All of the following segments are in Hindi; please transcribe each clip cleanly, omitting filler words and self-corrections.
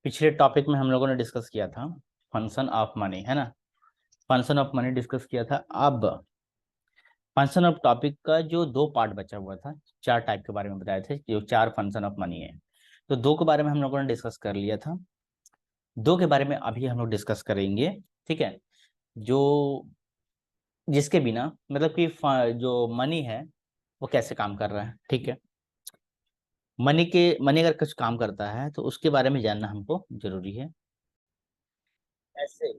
पिछले टॉपिक में हम लोगों ने डिस्कस किया था फंक्शन ऑफ मनी, है ना। फंक्शन ऑफ मनी डिस्कस किया था। अब फंक्शन ऑफ टॉपिक का जो दो पार्ट बचा हुआ था, चार टाइप के बारे में बताए थे, जो चार फंक्शन ऑफ मनी है। तो दो के बारे में हम लोगों ने डिस्कस कर लिया था, दो के बारे में अभी हम लोग डिस्कस करेंगे। ठीक है। जो जिसके बिना मतलब कि जो मनी है वो कैसे काम कर रहा है। ठीक है। मनी अगर कुछ काम करता है तो उसके बारे में जानना हमको जरूरी है। ऐसे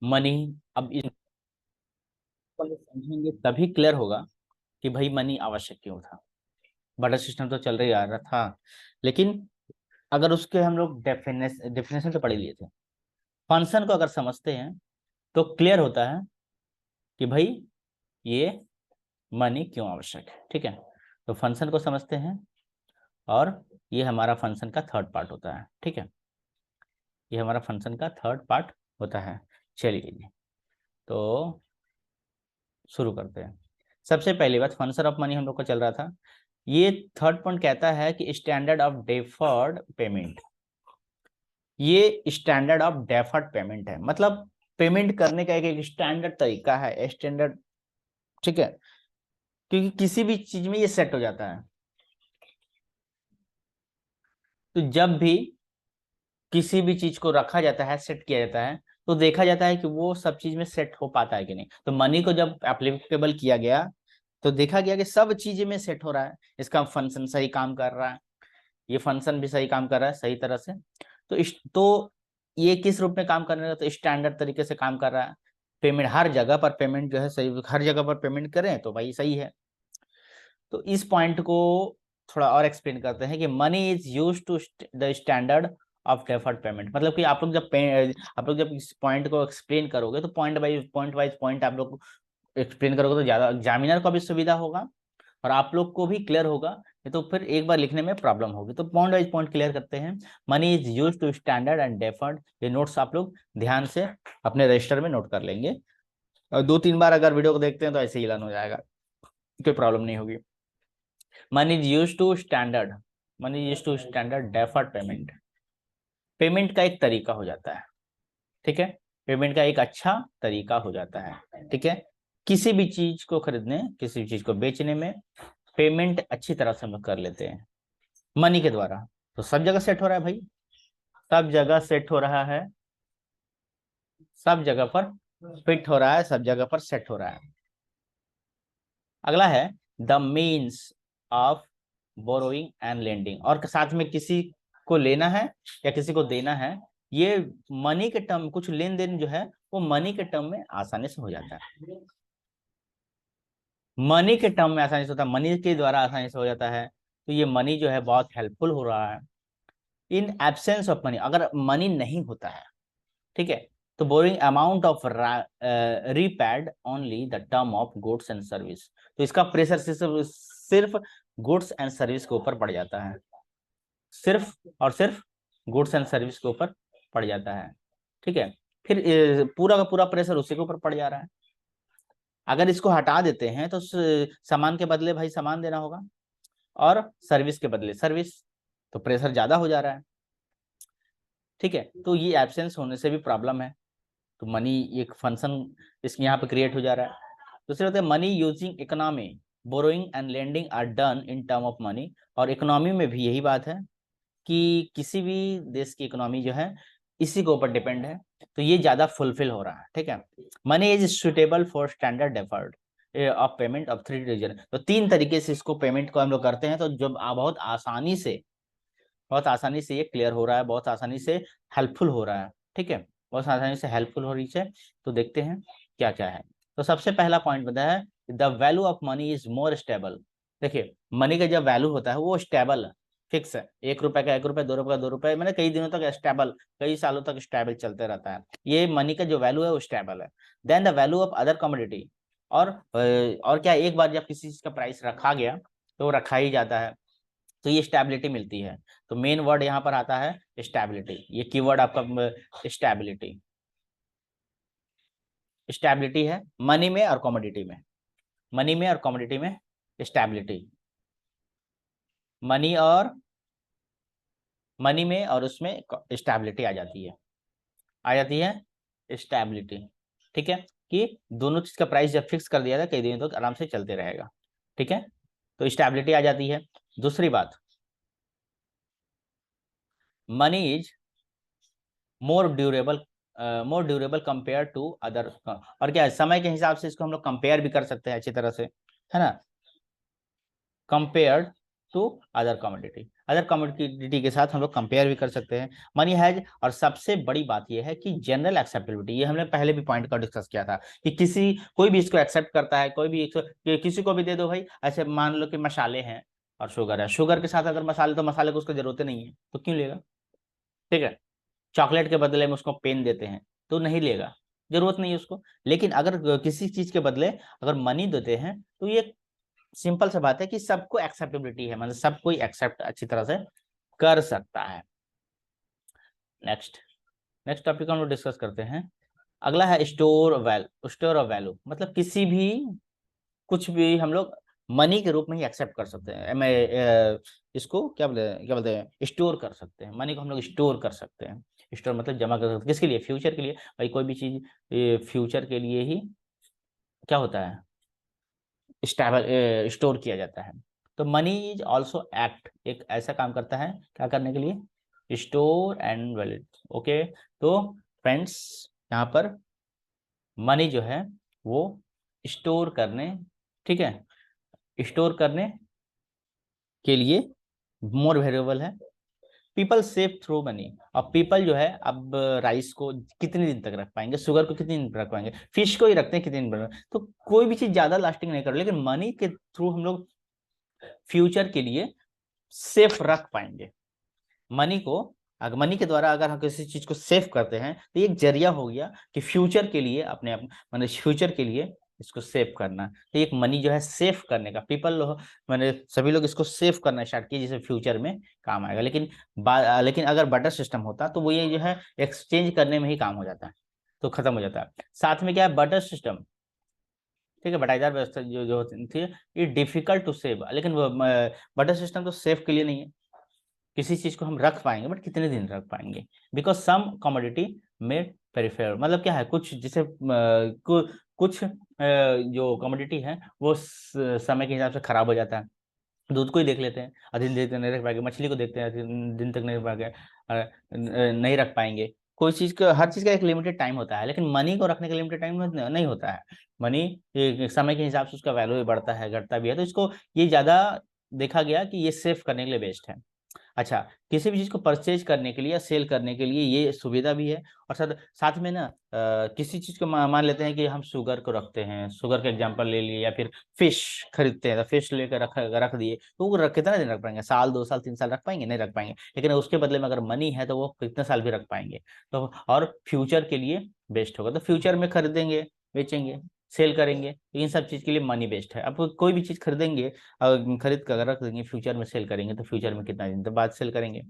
मनी, अब को समझेंगे तभी क्लियर होगा कि भाई मनी आवश्यक क्यों था। बटर सिस्टम तो चल रही आ रहा था, लेकिन अगर उसके हम लोग डेफिनेशन तो पढ़ ही लिए थे। फंक्शन को अगर समझते हैं तो क्लियर होता है कि भाई ये मनी क्यों आवश्यक है। ठीक है। तो फंक्शन को समझते हैं और ये हमारा फंक्शन का थर्ड पार्ट होता है। ठीक है। ये हमारा फंक्शन का थर्ड पार्ट होता है। चलिए जी, तो शुरू करते हैं। सबसे पहली बात, फंक्शन ऑफ मनी हम लोग का चल रहा था। ये थर्ड पॉइंट कहता है कि स्टैंडर्ड ऑफ डेफर्ड पेमेंट। ये स्टैंडर्ड ऑफ डेफर्ड पेमेंट है, मतलब पेमेंट करने का एक स्टैंडर्ड तरीका है, स्टैंडर्ड। ठीक है। क्योंकि किसी भी चीज में ये सेट हो जाता है। तो जब भी किसी भी चीज को रखा जाता है, सेट किया जाता है, तो देखा जाता है कि वो सब चीज में सेट हो पाता है कि नहीं। तो मनी को जब एप्लीकेबल किया गया तो देखा गया कि सब चीजें में सेट हो रहा है, इसका फंक्शन सही काम कर रहा है, ये फंक्शन भी सही काम कर रहा है सही तरह से। तो ये किस रूप में काम करने का, तो स्टैंडर्ड तरीके से काम कर रहा है। पेमेंट हर जगह पर पेमेंट जो है सही, हर जगह पर पेमेंट करें तो भाई सही है। तो इस पॉइंट को थोड़ा और एक्सप्लेन करते हैं कि money is use to the standard of deferred payment. मतलब कि आप लोग जब इस पॉइंट को एक्सप्लेन करोगे तो पॉइंट वाइज पॉइंट आप लोग एक्सप्लेन करोगे तो ज्यादा एग्जामिनर को भी सुविधा होगा और आप लोग को भी क्लियर होगा। ये तो फिर एक बार लिखने में प्रॉब्लम होगी। तो पॉइंट वाइज पॉइंट क्लियर करते हैं। Money is use to standard and deferred. ये नोट्स आप लोग ध्यान से अपने रजिस्टर में नोट कर लेंगे और दो तीन बार अगर वीडियो को देखते हैं तो ऐसे ही लर्न हो जाएगा, कोई प्रॉब्लम नहीं होगी। Money is use to standard, money use to standard deferred payment. Payment का एक तरीका हो जाता है। ठीक है। पेमेंट का एक अच्छा तरीका हो जाता है। ठीक है। किसी भी चीज को खरीदने, किसी भी चीज को बेचने में पेमेंट अच्छी तरह से हम लोग कर लेते हैं मनी के द्वारा। तो सब जगह सेट हो रहा है भाई, सब जगह सेट हो रहा है, सब जगह पर फिट हो रहा है, सब जगह पर सेट हो रहा है। अगला है the means of borrowing and lending. और साथ में किसी को लेना है या किसी को देना है, ये मनी के टर्म, कुछ लेन देन जो है वो मनी के टर्म में आसानी से हो जाता है। मनी के टर्म में आसानी से होता है, मनी के द्वारा आसानी से हो जाता है। तो ये मनी जो है बहुत हेल्पफुल हो रहा है। इन एब्सेंस ऑफ मनी, अगर मनी नहीं होता है, ठीक है, तो borrowing amount of repaid only the term of goods and service. तो इसका प्रेशर सिर्फ सिर्फ गुड्स एंड सर्विस के ऊपर पड़ जाता है, सिर्फ और सिर्फ गुड्स एंड सर्विस के ऊपर पड़ जाता है। ठीक है। फिर पूरा का पूरा प्रेशर उसी के ऊपर पड़ जा रहा है। अगर इसको हटा देते हैं तो सामान के बदले भाई सामान देना होगा और सर्विस के बदले सर्विस, तो प्रेशर ज्यादा हो जा रहा है। ठीक है। तो ये एब्सेंस होने से भी प्रॉब्लम है। तो मनी एक फंक्शन इसके यहाँ पे क्रिएट हो जा रहा है। दूसरे होते हैं money using economy, borrowing and lending are done in term of money. और इकोनॉमी में भी यही बात है कि किसी भी देश की इकोनॉमी जो है इसी के ऊपर डिपेंड है, तो ये ज्यादा फुलफिल हो रहा है। ठीक है। Money is suitable for standard deferred of payment of three reason. तो तीन तरीके से इसको पेमेंट को हम लोग करते हैं। तो जब बहुत आसानी से ये क्लियर हो रहा है, बहुत आसानी से हेल्पफुल हो रहा है। ठीक है। बहुत आसानी से हेल्पफुल हो रही है। तो देखते हैं क्या क्या है। तो सबसे पहला पॉइंट बताया है the value of money is more stable. देखिए, मनी का जब वैल्यू होता है वो स्टेबल है, फिक्स है। 1 रुपए का 1 रुपए, 2 रुपए का 2 रुपए, मैंने कई दिनों तक स्टेबल, कई सालों तक स्टेबल चलते रहता है। ये मनी का जो वैल्यू है वो स्टेबल है। Then the value of other commodity. और क्या, एक बार जब किसी चीज का प्राइस रखा गया तो वो रखा ही जाता है, तो ये स्टेबिलिटी मिलती है। तो मेन वर्ड यहाँ पर आता है स्टेबिलिटी। ये कीवर्ड आपका स्टेबिलिटी, स्टेबिलिटी है मनी में और कमोडिटी में। मनी में और कमोडिटी में स्टेबिलिटी, मनी और मनी में और उसमें स्टेबिलिटी आ जाती है स्टेबिलिटी। ठीक है, कि दोनों चीज का प्राइस जब फिक्स कर दिया था कई दिनों तक आराम से चलते रहेगा। ठीक है, तो स्टेबिलिटी आ जाती है। दूसरी बात, money is more durable compare to other. और क्या है, समय के हिसाब से इसको हम लोग कंपेयर भी कर सकते हैं अच्छी तरह से, है ना, कंपेयर टू अदर कमोडिटी के साथ हम लोग कंपेयर भी कर सकते हैं। मनी हैज, और सबसे बड़ी बात यह है कि जनरल एक्सेप्टेबिलिटी, ये हमने पहले भी पॉइंट का डिस्कस किया था कि कोई भी इसको एक्सेप्ट करता है, कोई भी किसी को भी दे दो भाई। ऐसे मान लो कि मसाले हैं और शुगर है, शुगर के साथ अगर मसाले, तो मसाले को उसको जरूरत नहीं है तो क्यों लेगा। ठीक है, चॉकलेट के बदले में उसको पेन देते हैं तो नहीं लेगा, जरूरत नहीं है उसको। लेकिन अगर किसी चीज के बदले अगर मनी देते हैं तो ये सिंपल सा बात है कि सबको एक्सेप्टेबिलिटी है, मतलब सब कोई एक्सेप्ट अच्छी तरह से कर सकता है। नेक्स्ट नेक्स्ट टॉपिक हम लोग डिस्कस करते हैं। अगला है स्टोर ऑफ वैल्यू, मतलब किसी भी कुछ भी हम लोग मनी के रूप में ही एक्सेप्ट कर सकते हैं। इसको क्या बोलते हैं, स्टोर कर सकते हैं। मनी को हम लोग स्टोर कर सकते हैं। स्टोर मतलब जमा कर सकते हैं, किसके लिए, फ्यूचर के लिए। भाई कोई भी चीज फ्यूचर के लिए ही क्या होता है, स्टोर किया जाता है। तो मनी इज ऑल्सो एक्ट, एक ऐसा काम करता है क्या करने के लिए, स्टोर एंड वैलिड। ओके, तो फ्रेंड्स यहाँ पर मनी जो है वो स्टोर करने, ठीक है, स्टोर करने के लिए मोर वेरिएबल है। पीपल सेव थ्रू मनी, और पीपल जो है अब राइस को कितने दिन तक रख पाएंगे, शुगर को कितने दिन तक रख पाएंगे, फिश को ही रखते हैं कितने दिन तक, तो कोई भी चीज ज्यादा लास्टिंग नहीं कर, लेकिन मनी के थ्रू हम लोग फ्यूचर के लिए सेफ रख पाएंगे। मनी को, अगर मनी के द्वारा अगर हम किसी चीज को सेव करते हैं तो ये एक जरिया हो गया कि फ्यूचर के लिए अपने मतलब फ्यूचर के लिए इसको सेव करना। तो एक मनी जो है सेव करने का, पीपल मैंने सभी लोग इसको सेव करना स्टार्ट किए जिसे फ्यूचर में काम आएगा। लेकिन अगर बटर सिस्टम होता तो वो ये जो है एक्सचेंज करने में ही काम हो जाता है, तो खत्म हो जाता है। साथ में क्या है, बटर सिस्टम, ठीक है, बटाईदार व्यवस्था जो जो थी, ये डिफिकल्ट टू सेव, लेकिन वो बटर सिस्टम तो सेव के लिए नहीं है। किसी चीज को हम रख पाएंगे बट कितने दिन रख पाएंगे, बिकॉज सम कमोडिटी में पेरिफेर, मतलब क्या है, कुछ जैसे कुछ जो कमोडिटी है वो समय के हिसाब से खराब हो जाता है। दूध को ही देख लेते हैं, अधिक दिन तक नहीं रख पाएंगे, मछली को देखते हैं अधिक दिन तक नहीं रख पाएंगे, नहीं रख पाएंगे। कोई चीज का, हर चीज का एक लिमिटेड टाइम होता है, लेकिन मनी को रखने का लिमिटेड टाइम नहीं होता है। मनी समय के हिसाब से उसका वैल्यू भी बढ़ता है घटता भी है, तो इसको ये ज्यादा देखा गया कि ये सेव करने के लिए बेस्ट है। अच्छा, किसी भी चीज को परचेज करने के लिए या सेल करने के लिए ये सुविधा भी है। और साथ साथ में ना किसी चीज को मान लेते हैं कि हम शुगर को रखते हैं, शुगर का एग्जांपल ले लिए, या फिर फिश खरीदते हैं तो फिश लेकर रख रख दिए, तो वो कितना दिन रख पाएंगे, साल 2 साल 3 साल रख पाएंगे, नहीं रख पाएंगे। लेकिन उसके बदले में अगर मनी है तो वो कितने साल भी रख पाएंगे। तो और फ्यूचर के लिए बेस्ट होगा, तो फ्यूचर में खरीदेंगे, बेचेंगे, सेल करेंगे, तो इन सब चीज के लिए मनी बेस्ट है। अब कोई भी चीज खरीदेंगे, खरीद कर रख देंगे, फ्यूचर में सेल करेंगे, तो फ्यूचर में कितना दिन बाद सेल करेंगे,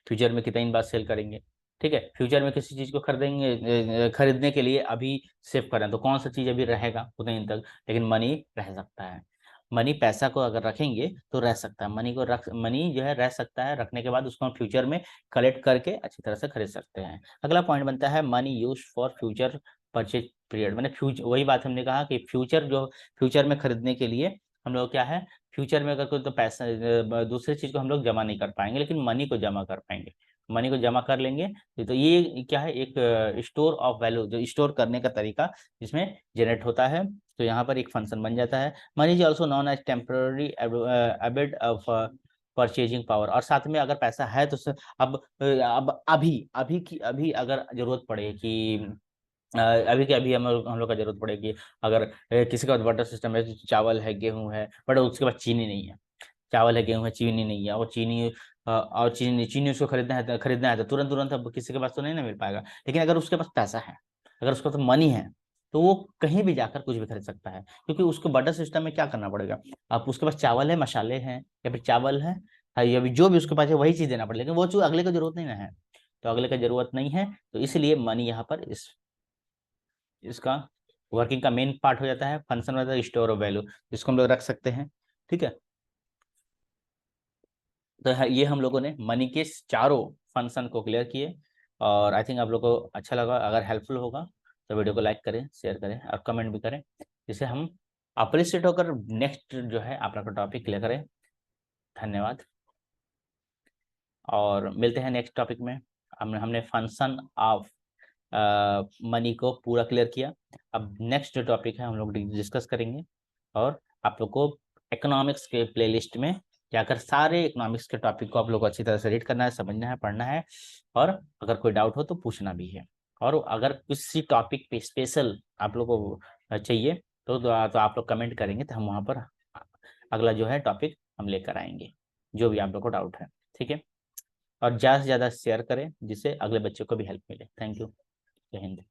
फ्यूचर में कितना दिन बाद सेल करेंगे। ठीक है, फ्यूचर में किसी चीज को खरीदने के लिए अभी सेव करें तो कौन सा चीज अभी रहेगा उतने दिन तक, लेकिन मनी रह सकता है। मनी, पैसा को अगर रखेंगे तो रह सकता है, मनी जो है रह सकता है, रखने के बाद उसको हम फ्यूचर में कलेक्ट करके अच्छी तरह से खरीद सकते हैं। अगला पॉइंट बनता है money use for future purchase period, मैंने फ्यूचर, वही बात हमने कहा कि फ्यूचर में खरीदने के लिए हम लोग क्या है, फ्यूचर में अगर कोई तो पैसा दूसरी चीज को हम लोग जमा नहीं कर पाएंगे, लेकिन मनी को जमा कर पाएंगे, मनी को जमा कर लेंगे। तो ये क्या है, एक स्टोर ऑफ वैल्यू, जो स्टोर करने का तरीका जिसमें जनरेट होता है, तो यहाँ पर एक फंक्शन बन जाता है। Money is also known as temporary abode of purchasing power, और साथ में अगर पैसा है तो अब अभी अगर जरूरत पड़े कि अभी के अभी हम लोग का जरूरत पड़ेगी, अगर किसी का वाटर सिस्टम है, चावल है, गेहूं है, बट उसके पास चीनी नहीं है, चावल है, गेहूं है, चीनी नहीं है, और चीनी उसको खरीदना है तो तुरंत तुरंत अब किसी के पास तो नहीं ना मिल पाएगा। लेकिन अगर उसके पास पैसा है, अगर उसके पास मनी है, तो वो कहीं भी जाकर कुछ भी खरीद सकता है, क्योंकि उसको बटर सिस्टम में क्या करना पड़ेगा, अब उसके पास चावल है, मसाले हैं, या फिर चावल है, हाँ, या फिर जो भी उसके पास है वही चीज देना पड़ेगा, लेकिन वो चीज अगले को जरूरत नहीं ना है, तो अगले का जरूरत नहीं है, तो इसलिए मनी यहाँ पर इसका वर्किंग का मेन पार्ट हो जाता है, फंक्शन होता है स्टोर ऑफ वैल्यू, जिसको हम लोग रख सकते हैं। ठीक है, तो ये हम लोगों ने मनी के चारों फंक्शन को क्लियर किए, और आई थिंक आप लोग को अच्छा लगा। अगर हेल्पफुल होगा तो वीडियो को लाइक करें, शेयर करें और कमेंट भी करें, जिससे हम अप्रिशिएट होकर नेक्स्ट जो है आप लोग का टॉपिक क्लियर करें। धन्यवाद, और मिलते हैं नेक्स्ट टॉपिक में। हमने फंक्शन ऑफ मनी को पूरा क्लियर किया। अब नेक्स्ट जो टॉपिक है हम लोग डिस्कस करेंगे, और आप लोग को इकोनॉमिक्स के प्लेलिस्ट में जाकर सारे इकोनॉमिक्स के टॉपिक को आप लोग को अच्छी तरह से रीड करना है, समझना है, पढ़ना है, और अगर कोई डाउट हो तो पूछना भी है। और अगर किसी टॉपिक पे स्पेशल आप लोग को चाहिए तो आप लोग कमेंट करेंगे, तो हम वहाँ पर अगला जो है टॉपिक हम लेकर आएंगे, जो भी आप लोग को डाउट है। ठीक है, और ज़्यादा से ज़्यादा शेयर करें, जिससे अगले बच्चे को भी हेल्प मिले। Thank you. जय हिंद।